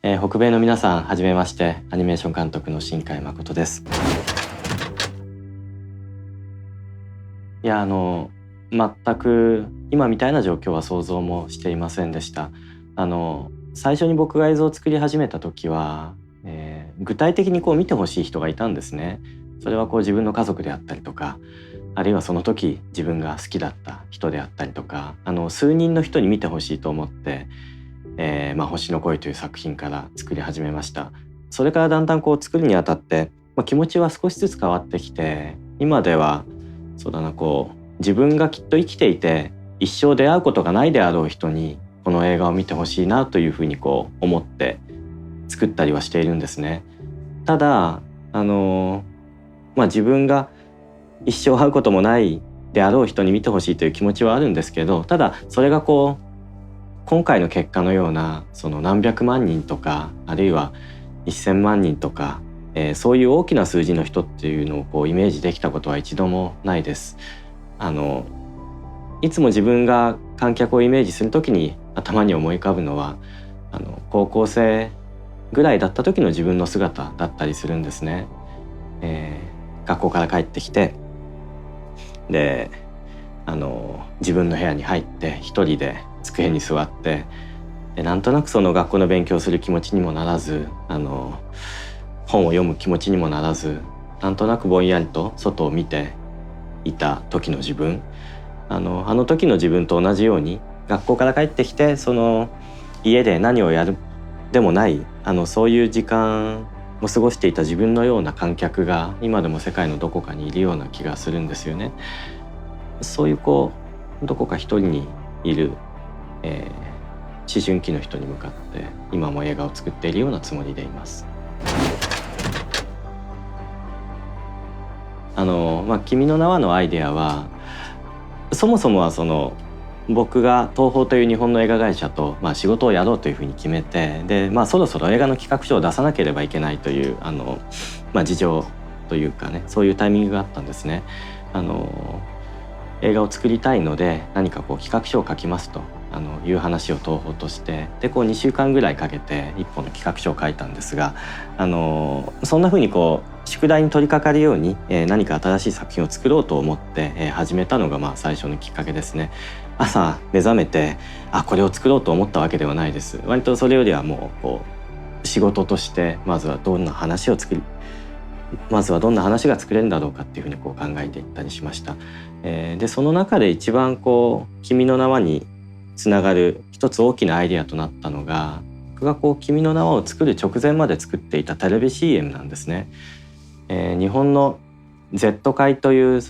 北米の皆さんはじめまして、アニメーション監督の新海誠です。いや全く今みたいな状況は想像もしていませんでした。最初に僕が映像を作り始めた時は、具体的に見てほしい人がいたんですね。それは自分の家族であったりとか、あるいはその時自分が好きだった人であったりとか、数人の人に見てほしいと思って、星の恋という作品から作り始めました。それからだんだん作るにあたって、気持ちは少しずつ変わってきて、今ではそうだな、自分がきっと生きていて一生出会うことがないであろう人にこの映画を見てほしいなというふうに思って作ったりはしているんですね。ただ自分が一生会うこともないであろう人に見てほしいという気持ちはあるんですけど、ただそれが今回の結果のようなその何百万人とか、あるいは1000万人とか、そういう大きな数字の人っていうのをイメージできたことは一度もないです。いつも自分が観客をイメージするときに頭に思い浮かぶのは高校生ぐらいだった時の自分の姿だったりするんですね。学校から帰ってきて、で自分の部屋に入って一人で机に座って、でなんとなくその学校の勉強をする気持ちにもならず、本を読む気持ちにもならず、なんとなくぼんやりと外を見ていた時の自分、あの時の自分と同じように学校から帰ってきて、その家で何をやるでもないそういう時間を過ごしていた自分のような観客が今でも世界のどこかにいるような気がするんですよね。そういうどこか一人にいる、思春期の人に向かって今も映画を作っているようなつもりでいます。君の名はのアイデアは、そもそもは僕が東宝という日本の映画会社と、仕事をやろうというふうに決めて、で、そろそろ映画の企画書を出さなければいけないという事情というかね、そういうタイミングがあったんですね。映画を作りたいので何か企画書を書きますという話を東宝として、で2週間ぐらいかけて一本の企画書を書いたんですが、そんなふうに宿題に取り掛かるように、何か新しい作品を作ろうと思って、始めたのが最初のきっかけですね。朝目覚めてこれを作ろうと思ったわけではないです。割とそれよりはもう仕事としてまずはどんな話が作れるんだろうかっていうふうに考えていったりしました。でその中で一番君の名はにつながる一つ大きなアイデアとなったのが、僕が君の名はを作る直前まで作っていたテレビ CM なんですね。日本の Z 界という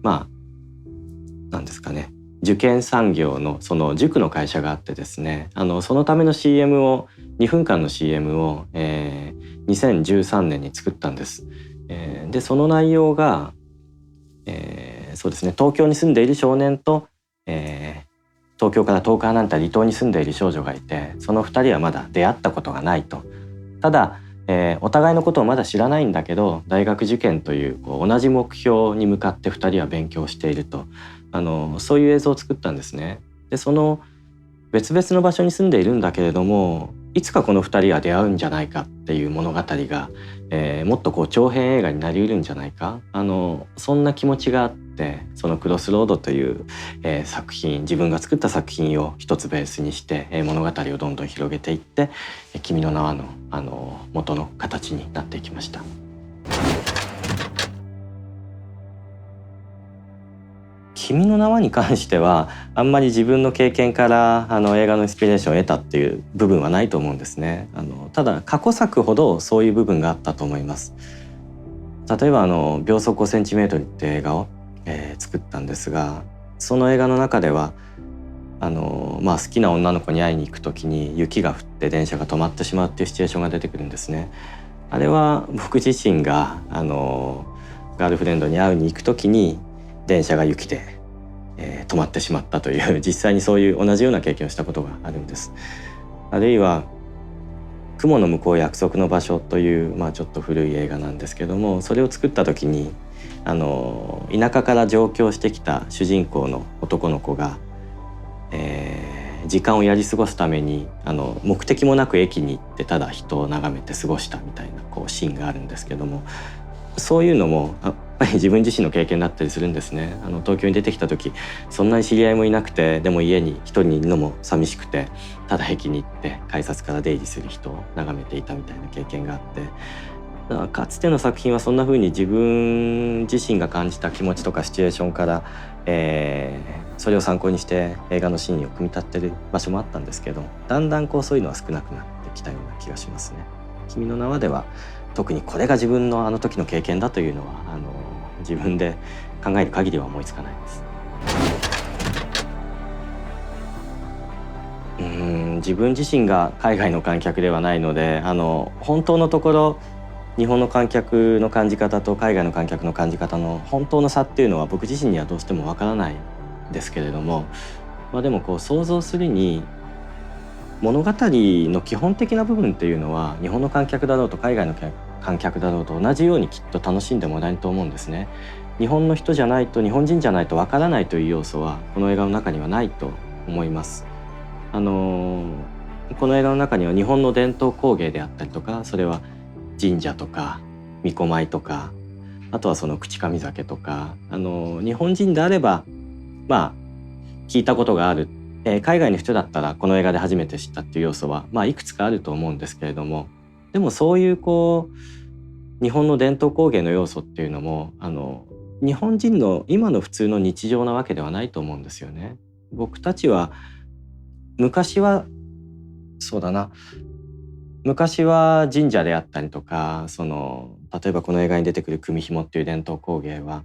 なんですかね、受験産業のその塾の会社があってですね、そのための CM を2分間の CM を、2013年に作ったんです。でその内容が、そうですね、東京に住んでいる少年と、東京から遠く離れた離島に住んでいる少女がいて、その2人はまだ出会ったことがないと。ただお互いのことをまだ知らないんだけど、大学受験という同じ目標に向かって2人は勉強していると、そういう映像を作ったんですね。でその別々の場所に住んでいるんだけれども、いつかこの2人は出会うんじゃないかっていう物語が、もっと長編映画になりうるんじゃないか、そんな気持ちがあって、そのクロスロードという、作品、自分が作った作品を一つベースにして、物語をどんどん広げていって、君の名はの、元の形になっていきました。君の名はに関してはあんまり自分の経験から映画のインスピレーションを得たっていう部分はないと思うんですね。ただ過去作ほどそういう部分があったと思います。例えば秒速 5cm って映画を、作ったんですが、その映画の中では好きな女の子に会いに行く時に雪が降って電車が止まってしまうっていうシチュエーションが出てくるんですね。あれは僕自身がガールフレンドに会いに行く時に電車が雪で、止まってしまったという実際にそういう同じような経験をしたことがあるんです。あるいは雲の向こう約束の場所という、ちょっと古い映画なんですけども、それを作った時に田舎から上京してきた主人公の男の子が、時間をやり過ごすために目的もなく駅に行ってただ人を眺めて過ごしたみたいなシーンがあるんですけども、そういうのもやっぱり自分自身の経験だったりするんですね。東京に出てきた時そんなに知り合いもいなくて、でも家に一人にいるのも寂しくて、ただ駅に行って改札から出入りする人を眺めていたみたいな経験があって、だからかつての作品はそんな風に自分自身が感じた気持ちとかシチュエーションから、それを参考にして映画のシーンを組み立てる場所もあったんですけど、だんだんそういうのは少なくなってきたような気がしますね。君の名はでは特にこれが自分のあの時の経験だというのは自分で考える限りは思いつかないです。自分自身が海外の観客ではないので、本当のところ日本の観客の感じ方と海外の観客の感じ方の本当の差っていうのは僕自身にはどうしてもわからないですけれども、でも想像するに物語の基本的な部分っていうのは日本の観客だろうと海外の観客だろうと同じようにきっと楽しんでもらえると思うんですね。日本の人じゃないと、日本人じゃないとわからないという要素はこの映画の中にはないと思います。この映画の中には日本の伝統工芸であったりとか、それは神社とか巫女舞とか、あとはその口上酒とか、日本人であれば聞いたことがある、海外の人だったらこの映画で初めて知ったっていう要素はいくつかあると思うんですけれども、でもそういう日本の伝統工芸の要素っていうのも日本人の今の普通の日常なわけではないと思うんですよね。僕たちは昔は神社であったりとか、例えばこの映画に出てくる組紐っていう伝統工芸は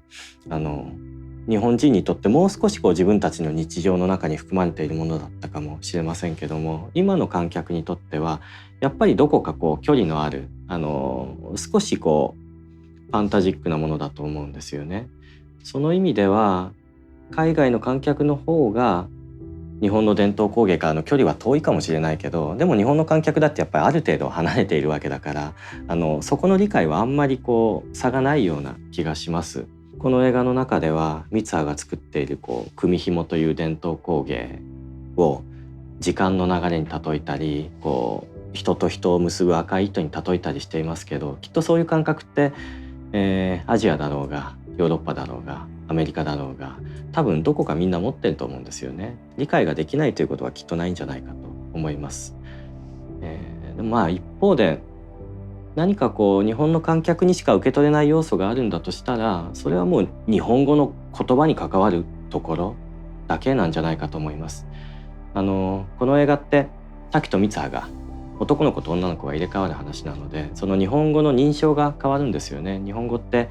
日本人にとってもう少し自分たちの日常の中に含まれているものだったかもしれませんけども、今の観客にとってはやっぱりどこか距離のある少しファンタジックなものだと思うんですよね。その意味では海外の観客の方が日本の伝統工芸からの距離は遠いかもしれないけど、でも日本の観客だってやっぱりある程度離れているわけだから、そこの理解はあんまり差がないような気がします。この映画の中では三葉が作っている組紐という伝統工芸を時間の流れに例えたり、人と人を結ぶ赤い糸に例えたりしていますけど、きっとそういう感覚って、アジアだろうがヨーロッパだろうがアメリカだろうが多分どこかみんな持ってると思うんですよね。理解ができないということはきっとないんじゃないかと思います。でも一方で何か日本の観客にしか受け取れない要素があるんだとしたら、それはもう日本語の言葉に関わるところだけなんじゃないかと思います。この映画って滝と三葉が男の子と女の子が入れ替わる話なので、その日本語の認証が変わるんですよね。日本語って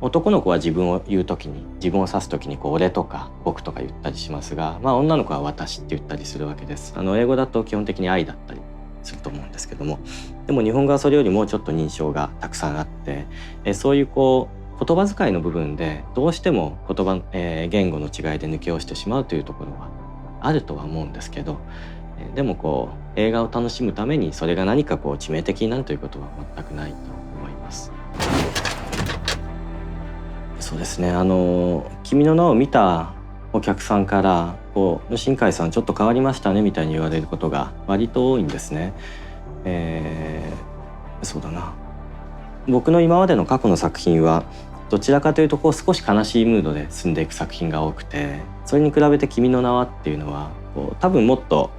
男の子は自分を言うときに、自分を指すときに俺とか僕とか言ったりしますが、女の子は私って言ったりするわけです。英語だと基本的に愛だったりすると思うんですけども、でも日本語はそれよりもうちょっと認証がたくさんあって、そういう言葉遣いの部分でどうしても言語の違いで抜け落ちてしまうというところはあるとは思うんですけど、でも映画を楽しむためにそれが何か致命的になるということは全くないと思います。そうですね、君の名を見たお客さんから新海さんちょっと変わりましたねみたいに言われることが割と多いんですね。そうだな、僕の今までの過去の作品はどちらかというと少し悲しいムードで進んでいく作品が多くて、それに比べて君の名はっていうのは多分もっと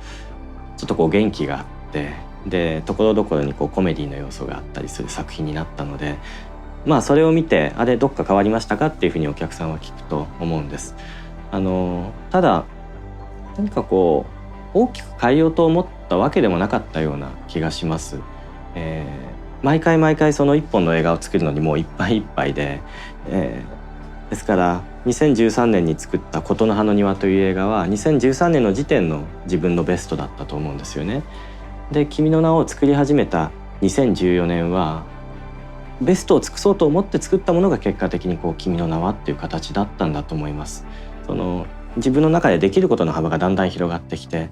ちょっと元気があって、でところどころにコメディの要素があったりする作品になったので、それを見てあれどっか変わりましたかっていうふうにお客さんは聞くと思うんです。ただ何か大きく変えようと思ったわけでもなかったような気がします。毎回毎回その一本の映画を作るのにもういっぱいいっぱいで、ですから2013年に作った琴の葉の庭という映画は2013年の時点の自分のベストだったと思うんですよね。で君の名を作り始めた2014年はベストを尽くそうと思って作ったものが結果的に君の名はっていう形だったんだと思います。自分の中でできることの幅がだんだん広がってきて、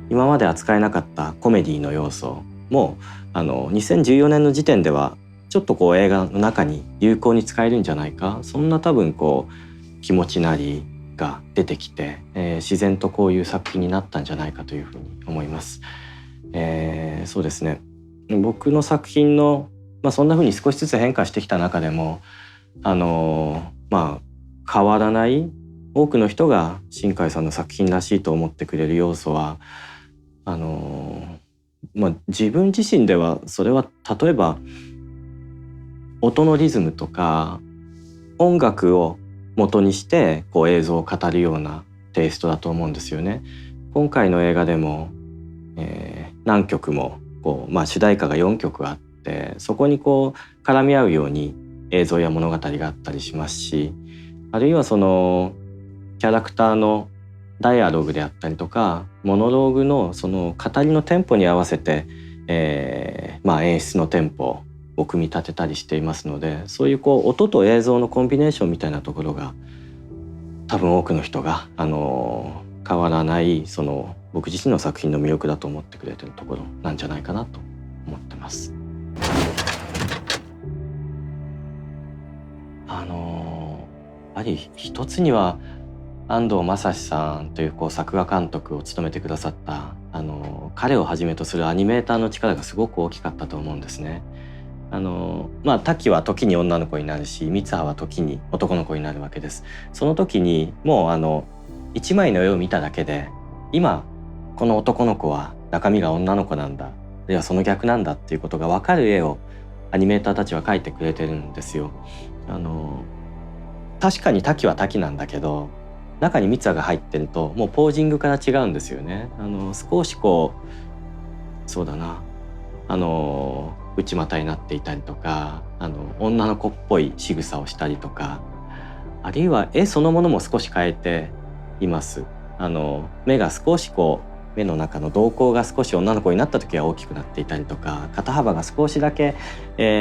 今まで扱えなかったコメディの要素も2014年の時点ではちょっと映画の中に有効に使えるんじゃないか、そんな多分気持ちなりが出てきて、自然とこういう作品になったんじゃないかというふうに思います。そうですね、僕の作品の、そんなふうに少しずつ変化してきた中でも変わらない多くの人が新海さんの作品らしいと思ってくれる要素は自分自身ではそれは例えば音のリズムとか音楽を元にしてこう映像を語るようなテイストだと思うんですよね。今回の映画でも、何曲も主題歌が4曲あって、そこにこう絡み合うように映像や物語があったりしますし、あるいはそのキャラクターのダイアログであったりとかモノローグのその語りのテンポに合わせて、演出のテンポを組み立てたりしていますので、そういう音と映像のコンビネーションみたいなところが多分多くの人が変わらないその僕自身の作品の魅力だと思ってくれてるところなんじゃないかなと思ってます。やはり一つには安藤正史さんという作画監督を務めてくださった彼をはじめとするアニメーターの力がすごく大きかったと思うんですね。滝は時に女の子になるし、三葉は時に男の子になるわけです。その時にもう一枚の絵を見ただけで今この男の子は中身が女の子なんだ、あるいはその逆なんだっていうことが分かる絵をアニメーターたちは描いてくれてるんですよ。確かに滝は滝なんだけど中に三葉が入ってるともうポージングから違うんですよね。少しそうだな内股になっていたりとか女の子っぽい仕草をしたりとか、あるいは絵そのものも少し変えています。目が少し目の中の瞳孔が少し女の子になった時は大きくなっていたりとか、肩幅が少しだけ、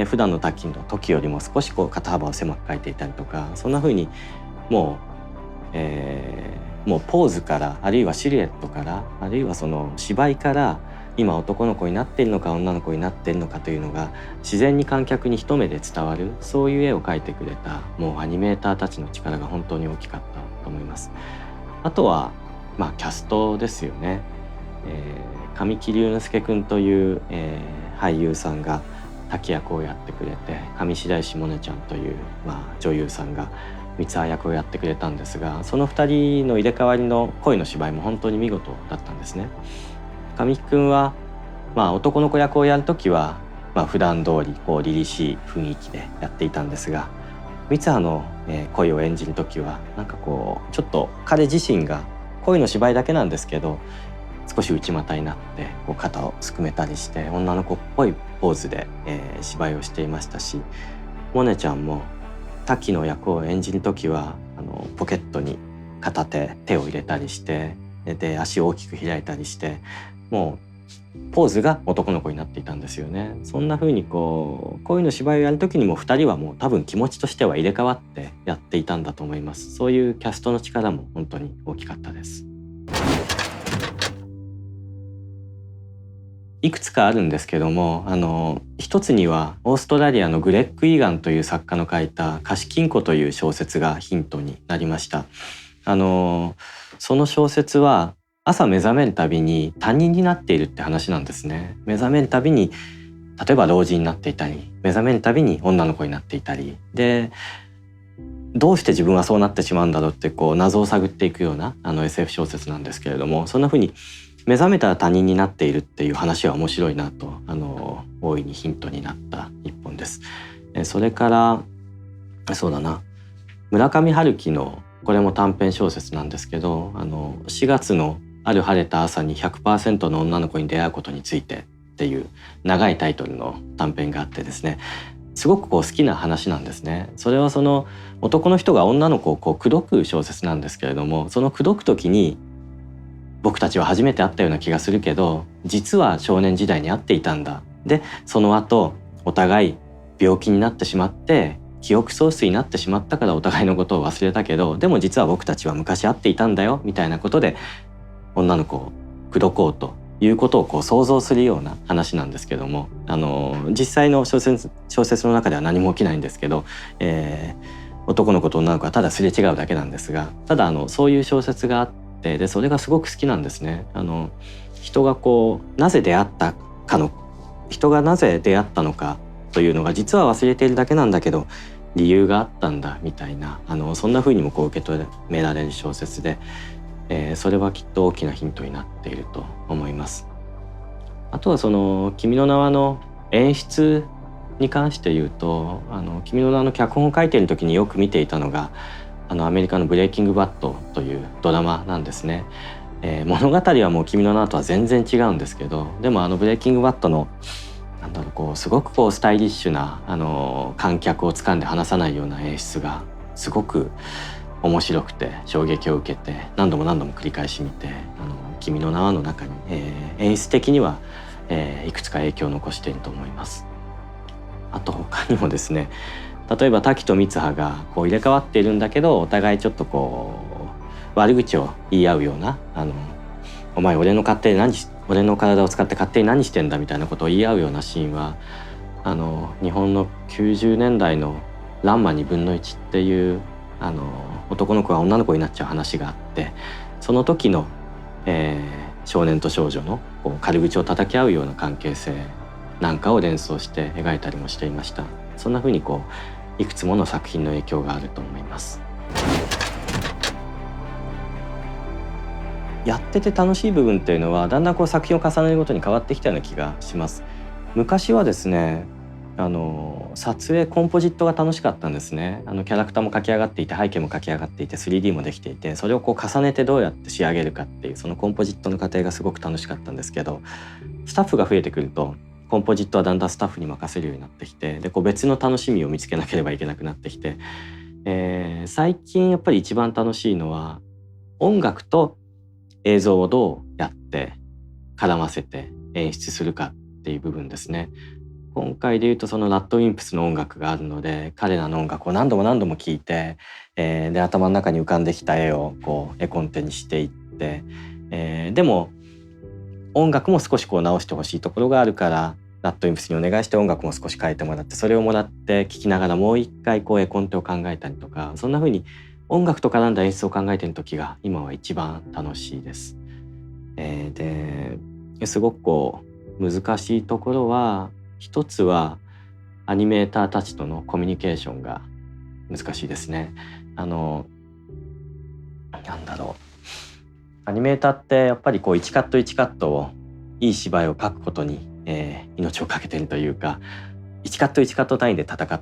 普段の滝の時よりも少し肩幅を狭く描いていたりとか、そんな風にもうポーズから、あるいはシルエットから、あるいはその芝居から今男の子になっているのか女の子になっているのかというのが自然に観客に一目で伝わる、そういう絵を描いてくれたもうアニメーターたちの力が本当に大きかったと思います。あとはキャストですよね。神木隆之介くんという、俳優さんが滝役をやってくれて、上白石萌音ちゃんという、女優さんが三葉役をやってくれたんですが、その2人の入れ替わりの声の芝居も本当に見事だったんですね。神木くんは、男の子役をやるときは、普段通り凛々しい雰囲気でやっていたんですが、三葉の、声を演じるときはちょっと彼自身が声の芝居だけなんですけど少し内股になって肩をすくめたりして女の子っぽいポーズで、芝居をしていましたし、萌音ちゃんも滝の役を演じるときはポケットに片手を入れたりしてで足を大きく開いたりしてもうポーズが男の子になっていたんですよね。そんな風に恋の芝居をやる時にも2人はもう多分気持ちとしては入れ替わってやっていたんだと思います。そういうキャストの力も本当に大きかったです。いくつかあるんですけども一つにはオーストラリアのグレッグ・イーガンという作家の書いた「貸金庫」という小説がヒントになりました。その小説は朝目覚めるたびに他人になっているって話なんですね。目覚めるたびに例えば老人になっていたり、目覚めるたびに女の子になっていたりで、どうして自分はそうなってしまうんだろうって謎を探っていくようなSF 小説なんですけれども、そんな風に目覚めたら他人になっているっていう話は面白いなと大いにヒントになった一本です。それからそうだな、村上春樹のこれも短編小説なんですけど4月のある晴れた朝に 100% の女の子に出会うことについてっていう長いタイトルの短編があってですね、すごく好きな話なんですね。それはその男の人が女の子を口説く小説なんですけれども、その口説く時に僕たちは初めて会ったような気がするけど実は少年時代に会っていたんだ。でその後お互い病気になってしまって記憶喪失になってしまったからお互いのことを忘れたけど、でも実は僕たちは昔会っていたんだよみたいなことで女の子を口説こうということを想像するような話なんですけども、実際の小説の中では何も起きないんですけど、男の子と女の子はただすれ違うだけなんですが、ただそういう小説があって、でそれがすごく好きなんですね。人がこうなぜ出会ったかの人がなぜ出会ったのかというのが実は忘れているだけなんだけど理由があったんだみたいな、そんな風にもこう受け止められる小説で、それはきっと大きなヒントになっていると思います。あとはその君の名はの演出に関して言うと、君の名の脚本を書いている時によく見ていたのがアメリカのブレイキングバッドというドラマなんですね。物語はもう君の名とは全然違うんですけど、でもブレイキングバッドのこうすごくこうスタイリッシュな観客を掴んで離さないような演出がすごく面白くて衝撃を受けて何度も何度も繰り返し見て、君の名はの中に、演出的にはいくつか影響を残していると思います。あと他にもですね、例えば滝と三葉がこう入れ替わっているんだけどお互いちょっとこう悪口を言い合うようなお前俺の体を使って勝手に何してんだみたいなことを言い合うようなシーンは日本の90年代の「ランマ2分の1」っていう男の子が女の子になっちゃう話があって、その時の、少年と少女のこう軽口を叩き合うような関係性なんかを連想して描いたりもしていました。そんな風にこういくつもの作品の影響があると思います。やってて楽しい部分っていうのはだんだんこう作品を重ねるごとに変わってきたような気がします。昔はですね撮影コンポジットが楽しかったんですね。キャラクターも描き上がっていて背景も描き上がっていて 3D もできていて、それをこう重ねてどうやって仕上げるかっていうそのコンポジットの過程がすごく楽しかったんですけど、スタッフが増えてくるとコンポジットはだんだんスタッフに任せるようになってきて、でこう別の楽しみを見つけなければいけなくなってきて、最近やっぱり一番楽しいのは音楽と映像をどうやって絡ませて演出するかっていう部分ですね。今回でいうとそのラッドウィンプスの音楽があるので、彼らの音楽を何度も何度も聴いて、で頭の中に浮かんできた絵をこう絵コンテにしていって、でも音楽も少しこう直してほしいところがあるからラッドウィンプスにお願いして音楽も少し変えてもらって、それをもらって聴きながらもう一回こう絵コンテを考えたりとか、そんな風に音楽と絡んだ演出を考えている時が今は一番楽しいです。ですごくこう難しいところは一つはアニメーターたちとのコミュニケーションが難しいですね。なんだろう、アニメーターってやっぱりこう1カット1カットをいい芝居を描くことに、命を懸けているというか、1カット1カット単位で戦っ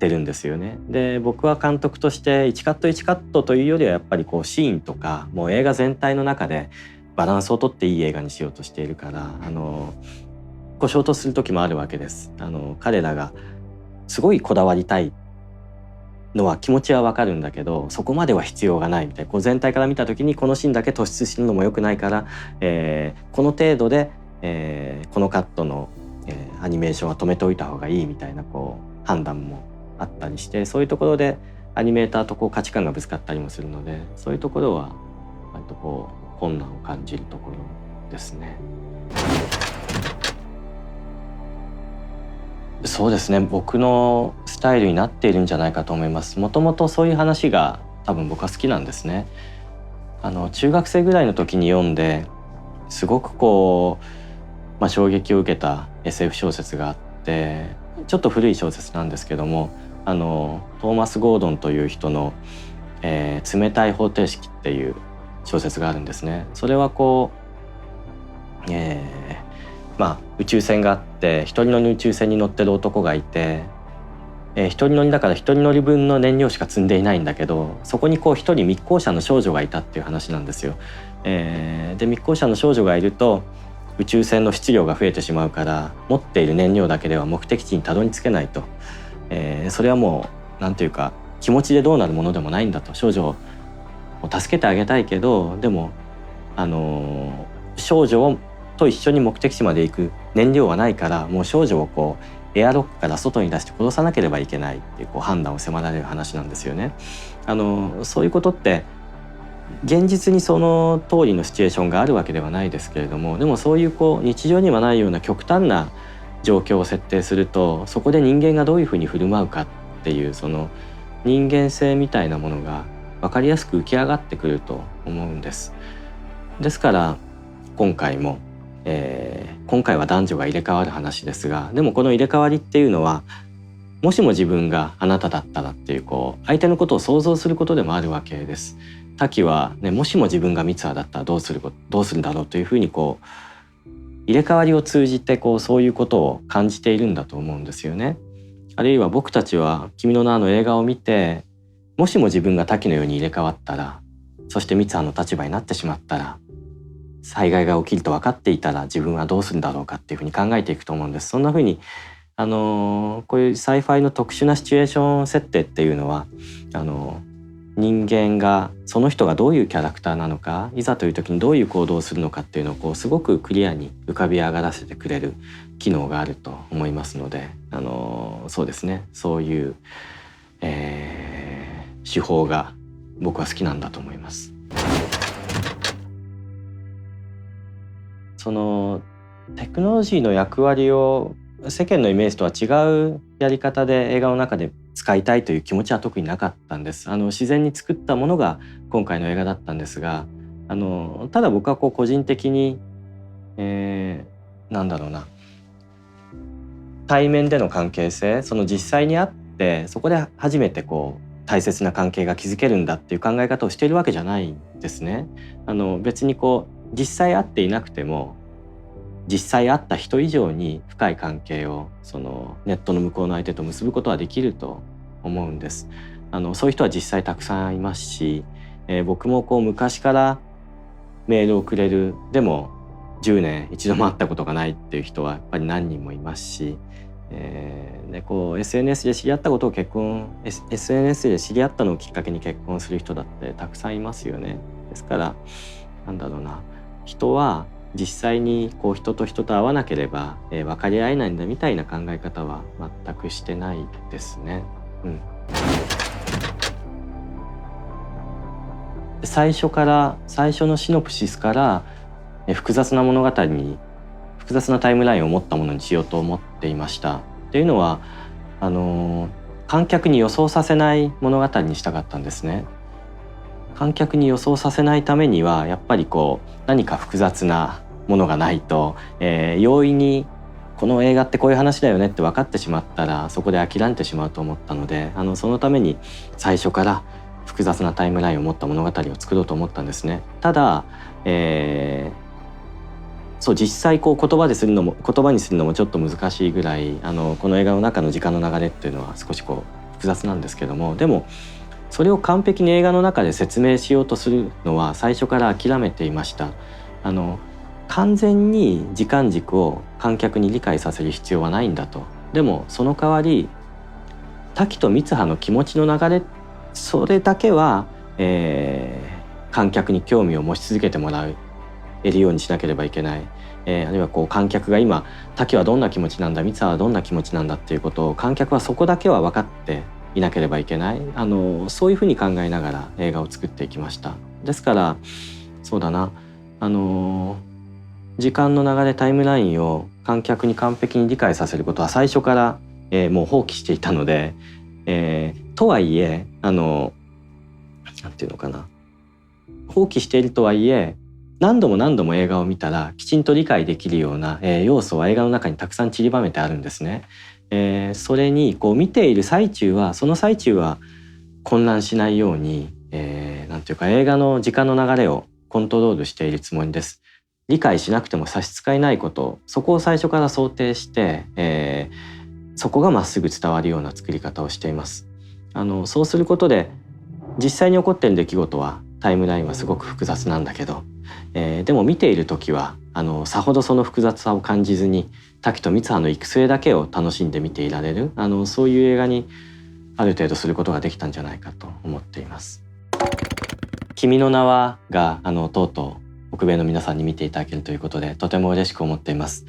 てるんですよね。で僕は監督として1カット1カットというよりはやっぱりこうシーンとかもう映画全体の中でバランスをとっていい映画にしようとしているから、こう衝突する時もあるわけです。彼らがすごいこだわりたいのは気持ちはわかるんだけど、そこまでは必要がないみたいな、こう全体から見た時にこのシーンだけ突出するのも良くないから、この程度で、このカットの、アニメーションは止めておいた方がいいみたいなこう判断もあったりして、そういうところでアニメーターとこう価値観がぶつかったりもするので、そういうところは割とこう困難を感じるところですね。そうですね、僕のスタイルになっているんじゃないかと思います。もともとそういう話が多分僕は好きなんですね。中学生ぐらいの時に読んですごくこう、衝撃を受けた SF 小説があって、ちょっと古い小説なんですけども、トーマス・ゴードンという人の、冷たい方程式っていう小説があるんですね。それはこう、宇宙船があって一人乗り宇宙船に乗ってる男がいて、一人乗りだから一人乗り分の燃料しか積んでいないんだけど、そこにこう一人密航者の少女がいたっていう話なんですよ。で密航者の少女がいると宇宙船の質量が増えてしまうから持っている燃料だけでは目的地にたどり着けないと、それはもうなんていうか気持ちでどうなるものでもないんだと。少女を助けてあげたいけど、でも少女と一緒に目的地まで行く燃料はないから、もう少女をこうエアロックから外に出して殺さなければいけないっていう、こう判断を迫られる話なんですよね。そういうことって現実にその通りのシチュエーションがあるわけではないですけれども、でもそういうこう日常にはないような極端な状況を設定すると、そこで人間がどういうふうに振る舞うかっていうその人間性みたいなものが分かりやすく浮き上がってくると思うんです。ですから今回も、今回は男女が入れ替わる話ですが、でもこの入れ替わりっていうのはもしも自分があなただったらっていう相手のことを想像することでもあるわけです。タキは、ね、もしも自分が三葉だったらどうするんだろうというふうに入れ替わりを通じてそういうことを感じているんだと思うんですよね。あるいは僕たちは君の名の映画を見て、もしも自分がタキのように入れ替わったら、そして三葉の立場になってしまったら、災害が起きると分かっていたら自分はどうするんだろうかっていうふうに考えていくと思うんです。そんなふうにこういうサイファイの特殊なシチュエーション設定っていうのは人間がその人がどういうキャラクターなのか、いざという時にどういう行動をするのかっていうのをすごくクリアに浮かび上がらせてくれる機能があると思いますので、そうですね、そういう、手法が僕は好きなんだと思います。そのテクノロジーの役割を世間のイメージとは違うやり方で映画の中で使いたいという気持ちは特になかったんです。自然に作ったものが今回の映画だったんですが、ただ僕は個人的に、なんだろうな、対面での関係性、その実際に会ってそこで初めて大切な関係が築けるんだっていう考え方をしているわけじゃないんですね。別に実際会っていなくても実際会った人以上に深い関係をネットの向こうの相手と結ぶことはできると思うんです。そういう人は実際たくさんいますし、僕も昔からメールをくれる、でも10年一度も会ったことがないっていう人はやっぱり何人もいますし、SNS で知り合ったことをSNS で知り合ったのをきっかけに結婚する人だってたくさんいますよね。ですからなんだろうな、人は実際に人と人と会わなければ、分かり合えないんだみたいな考え方は全くしてないですね。最初のシノプシスから複雑な物語に複雑なタイムラインを持ったものにしようと思っていました。っていうのは観客に予想させない物語にしたかったんですね。観客に予想させないためにはやっぱり何か複雑なものがないと、容易にこの映画ってこういう話だよねって分かってしまったらそこで諦めてしまうと思ったので、そのために最初から複雑なタイムラインを持った物語を作ろうと思ったんですね。ただ、実際言葉にするのもちょっと難しいぐらいこの映画の中の時間の流れっていうのは少し複雑なんですけども、でもそれを完璧に映画の中で説明しようとするのは最初から諦めていました。完全に時間軸を観客に理解させる必要はないんだと。でもその代わり滝と三葉の気持ちの流れ、それだけは、観客に興味を持ち続けてもらえるようにしなければいけない。あるいは観客が今滝はどんな気持ちなんだ、三葉はどんな気持ちなんだっていうことを観客はそこだけは分かっていなければいけない。そういうふうに考えながら映画を作っていきました。ですからそうだな、時間の流れタイムラインを観客に完璧に理解させることは最初から、もう放棄していたので、とはいえなんていうのかな、放棄しているとはいえ何度も映画を見たらきちんと理解できるような、要素は映画の中にたくさん散りばめてあるんですね。それに見ている最中は混乱しないように、なんていうか映画の時間の流れをコントロールしているつもりです。理解しなくても差し支えないこと、そこを最初から想定して、そこがまっすぐ伝わるような作り方をしています。そうすることで実際に起こっている出来事はタイムラインはすごく複雑なんだけど、でも見ている時はさほどその複雑さを感じずに滝と三葉の行く末だけを楽しんで見ていられる、そういう映画にある程度することができたんじゃないかと思っています。君の名はがとうとう北米の皆さんに見ていただけるということでとても嬉しく思っています。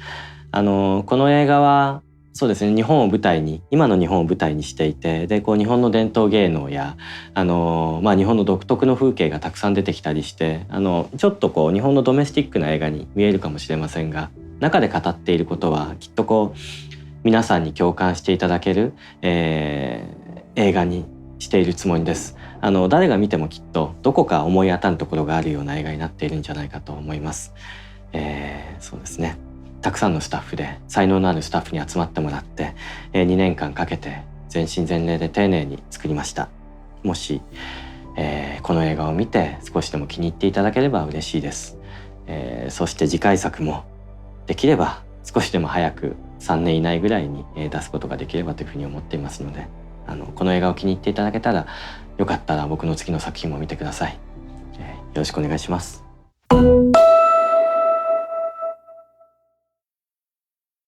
この映画はそうですね、今の日本を舞台にしていて、で日本の伝統芸能や日本の独特の風景がたくさん出てきたりしてちょっと日本のドメスティックな映画に見えるかもしれませんが、中で語っていることはきっと皆さんに共感していただける、映画にしているつもりです。誰が見てもきっとどこか思い当たるところがあるような映画になっているんじゃないかと思います。そうですね。たくさんのスタッフで才能のあるスタッフに集まってもらって、2年間かけて全身全霊で丁寧に作りました。もし、この映画を見て少しでも気に入っていただければ嬉しいです。そして次回作もできれば少しでも早く3年以内ぐらいに出すことができればというふうに思っていますので、この映画を気に入っていただけたら、よかったら僕の次の作品も見てください。よろしくお願いします。